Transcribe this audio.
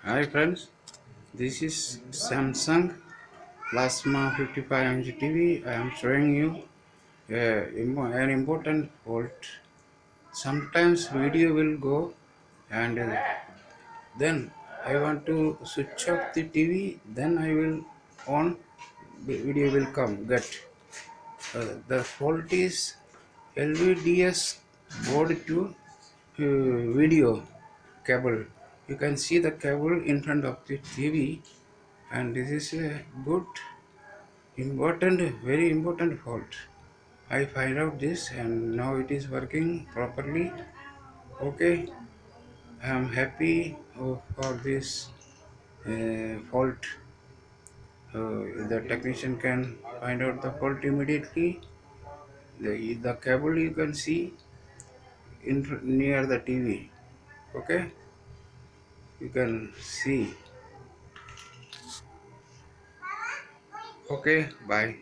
Hi friends, this is Samsung Plasma 55 inch TV. I am showing you an important fault. Sometimes video will go and then I want to switch off the TV. Then I will on. The video will come. Get the fault is LVDS board to video cable. You can see the cable in front of the TV, and this is a good important, very important fault. I find out this and now it is working properly. Okay, I am happy for this fault. The technician can find out the fault immediately. The cable you can see near the TV. Okay, you can see. Okay, bye.